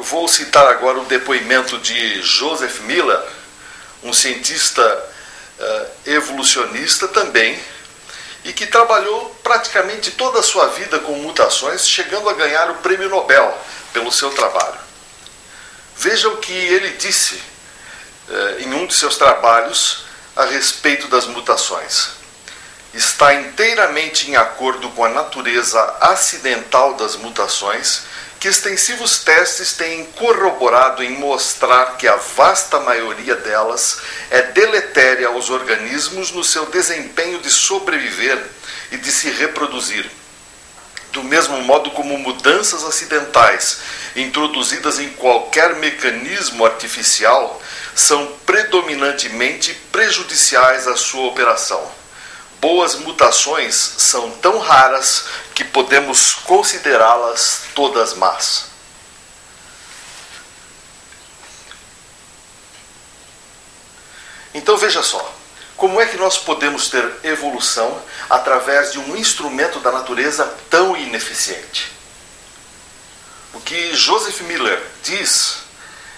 Eu vou citar agora o depoimento de Joseph Miller, um cientista evolucionista também, e que trabalhou praticamente toda a sua vida com mutações, chegando a ganhar o Prêmio Nobel pelo seu trabalho. Veja o que ele disse em um de seus trabalhos a respeito das mutações. Está inteiramente em acordo com a natureza acidental das mutações que extensivos testes têm corroborado em mostrar que a vasta maioria delas é deletéria aos organismos no seu desempenho de sobreviver e de se reproduzir. Do mesmo modo como mudanças acidentais introduzidas em qualquer mecanismo artificial são predominantemente prejudiciais à sua operação. Boas mutações são tão raras que podemos considerá-las todas más. Então veja só, como é que nós podemos ter evolução através de um instrumento da natureza tão ineficiente? O que Joseph Miller diz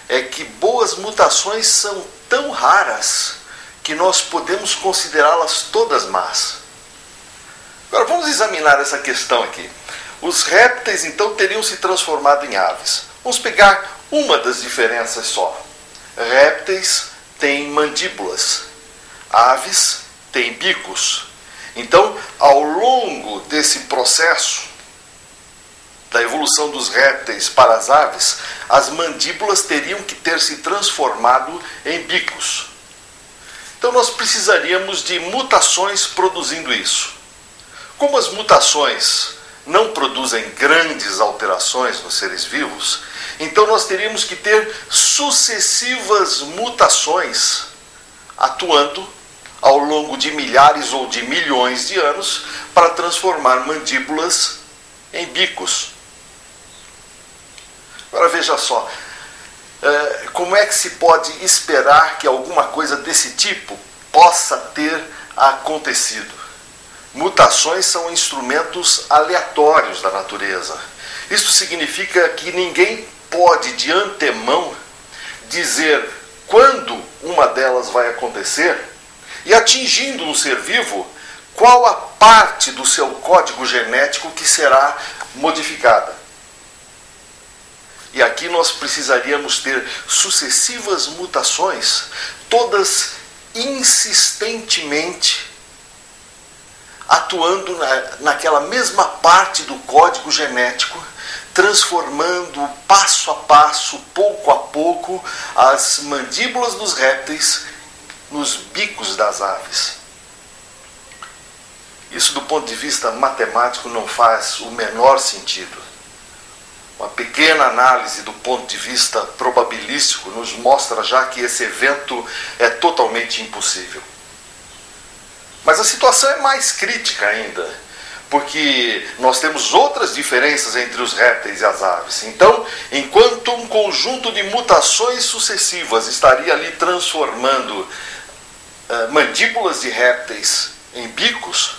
é que boas mutações são tão raras que nós podemos considerá-las todas más. Agora vamos examinar essa questão aqui. Os répteis então teriam se transformado em aves. Vamos pegar uma das diferenças só. Répteis têm mandíbulas, aves têm bicos. Então, ao longo desse processo da evolução dos répteis para as aves, as mandíbulas teriam que ter se transformado em bicos. Então nós precisaríamos de mutações produzindo isso. Como as mutações não produzem grandes alterações nos seres vivos, então nós teríamos que ter sucessivas mutações atuando ao longo de milhares ou de milhões de anos para transformar mandíbulas em bicos. Agora veja só, como é que se pode esperar que alguma coisa desse tipo possa ter acontecido? Mutações são instrumentos aleatórios da natureza. Isso significa que ninguém pode de antemão dizer quando uma delas vai acontecer e, atingindo um ser vivo, qual a parte do seu código genético que será modificada. E aqui nós precisaríamos ter sucessivas mutações, todas insistentemente atuando naquela mesma parte do código genético, transformando passo a passo, pouco a pouco, as mandíbulas dos répteis nos bicos das aves. Isso, do ponto de vista matemático, não faz o menor sentido. Uma pequena análise do ponto de vista probabilístico nos mostra já que esse evento é totalmente impossível. Mas a situação é mais crítica ainda, porque nós temos outras diferenças entre os répteis e as aves. Então, enquanto um conjunto de mutações sucessivas estaria ali transformando mandíbulas de répteis em bicos,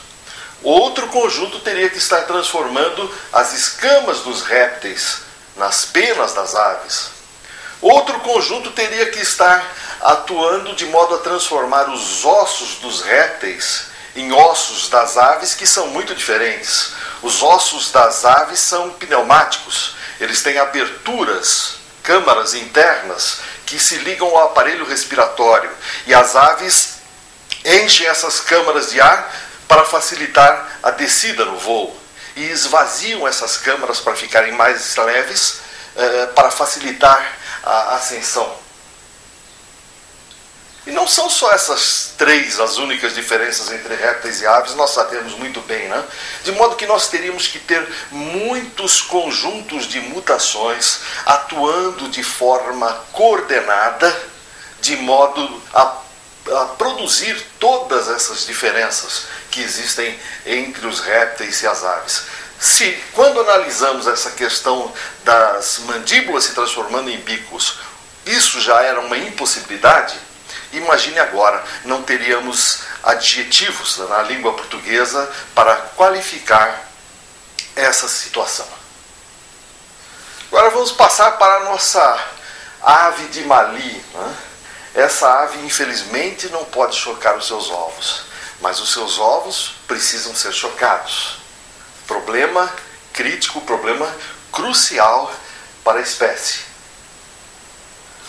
outro conjunto teria que estar transformando as escamas dos répteis nas penas das aves. Outro conjunto teria que estar atuando de modo a transformar os ossos dos répteis em ossos das aves, que são muito diferentes. Os ossos das aves são pneumáticos. Eles têm aberturas, câmaras internas, que se ligam ao aparelho respiratório. E as aves enchem essas câmaras de ar para facilitar a descida no voo. E esvaziam essas câmaras para ficarem mais leves, para facilitar a ascensão. E não são só essas três as únicas diferenças entre répteis e aves, nós sabemos muito bem, né? De modo que nós teríamos que ter muitos conjuntos de mutações atuando de forma coordenada, de modo a produzir todas essas diferenças que existem entre os répteis e as aves. Se, quando analisamos essa questão das mandíbulas se transformando em bicos, isso já era uma impossibilidade, imagine agora, não teríamos adjetivos na língua portuguesa para qualificar essa situação. Agora Agora vamos passar para a nossa ave de Mali, né? Essa ave, infelizmente, não pode chocar os seus ovos, mas os seus ovos precisam ser chocados. Problema crítico, problema crucial para a espécie.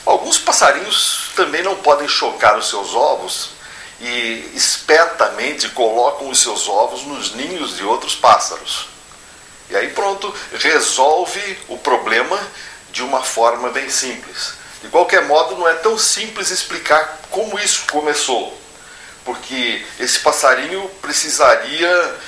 Alguns passarinhos também não podem chocar os seus ovos e espertamente colocam os seus ovos nos ninhos de outros pássaros. E aí pronto, resolve o problema de uma forma bem simples. De qualquer modo, não é tão simples explicar como isso começou, porque esse passarinho precisaria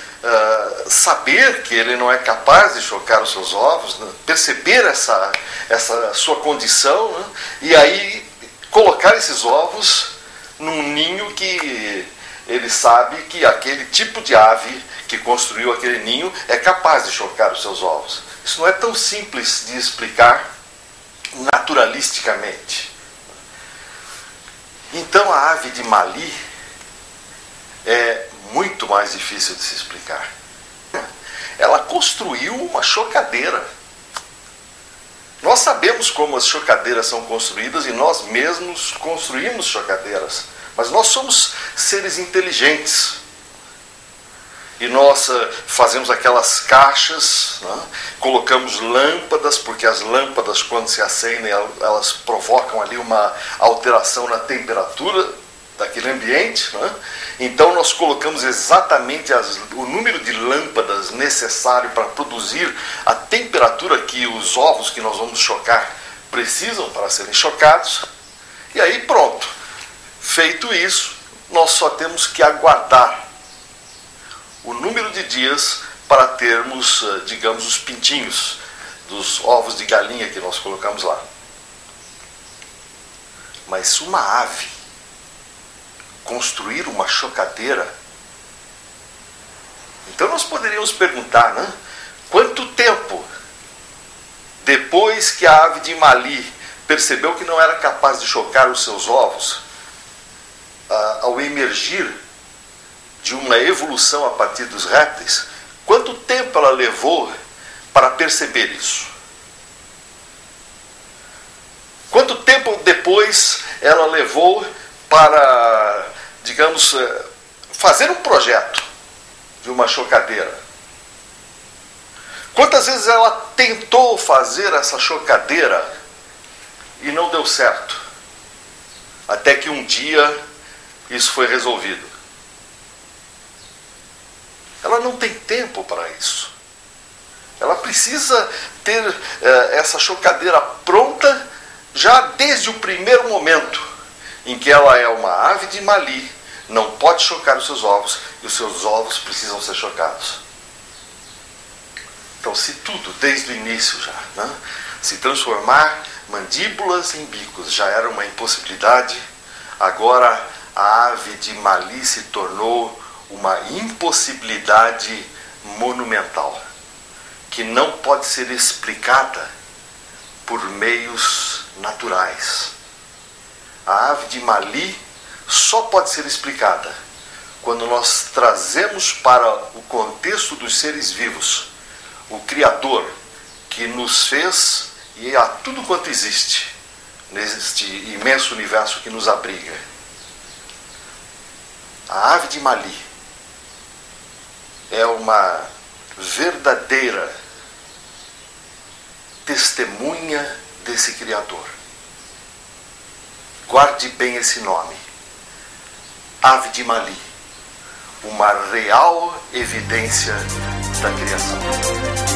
saber que ele não é capaz de chocar os seus ovos, né? Perceber essa sua condição, né? E aí colocar esses ovos num ninho que ele sabe que aquele tipo de ave que construiu aquele ninho é capaz de chocar os seus ovos. Isso não é tão simples de explicar naturalisticamente. Então a ave de Mali é muito mais difícil de se explicar. Ela construiu uma chocadeira. Nós sabemos como as chocadeiras são construídas e nós mesmos construímos chocadeiras, mas nós somos seres inteligentes. E nós fazemos aquelas caixas, né? Colocamos lâmpadas, porque as lâmpadas, quando se acendem, elas provocam ali uma alteração na temperatura daquele ambiente, né? Então nós colocamos exatamente o número de lâmpadas necessário para produzir a temperatura que os ovos que nós vamos chocar precisam para serem chocados. E aí pronto, feito isso, nós só temos que aguardar o número de dias para termos, digamos, os pintinhos dos ovos de galinha que nós colocamos lá. Mas uma ave construir uma chocadeira, então nós poderíamos perguntar, né? Quanto tempo depois que a ave de Mali percebeu que não era capaz de chocar os seus ovos, ao emergir de uma evolução a partir dos répteis, quanto tempo ela levou para perceber isso? Quanto tempo depois ela levou para, digamos, fazer um projeto de uma chocadeira? Quantas vezes ela tentou fazer essa chocadeira e não deu certo? Até que um dia isso foi resolvido. Ela não tem tempo para isso. Ela precisa ter essa chocadeira pronta já desde o primeiro momento em que ela é uma ave de Mali, não pode chocar os seus ovos e os seus ovos precisam ser chocados. Então, se tudo, desde o início já, né, se transformar mandíbulas em bicos já era uma impossibilidade, agora a ave de Mali se tornou uma impossibilidade monumental, que não pode ser explicada por meios naturais. A ave de Mali só pode ser explicada quando nós trazemos para o contexto dos seres vivos o Criador que nos fez e a tudo quanto existe neste imenso universo que nos abriga. A ave de Mali é uma verdadeira testemunha desse Criador. Guarde bem esse nome. Ave de Mali. Uma real evidência da criação.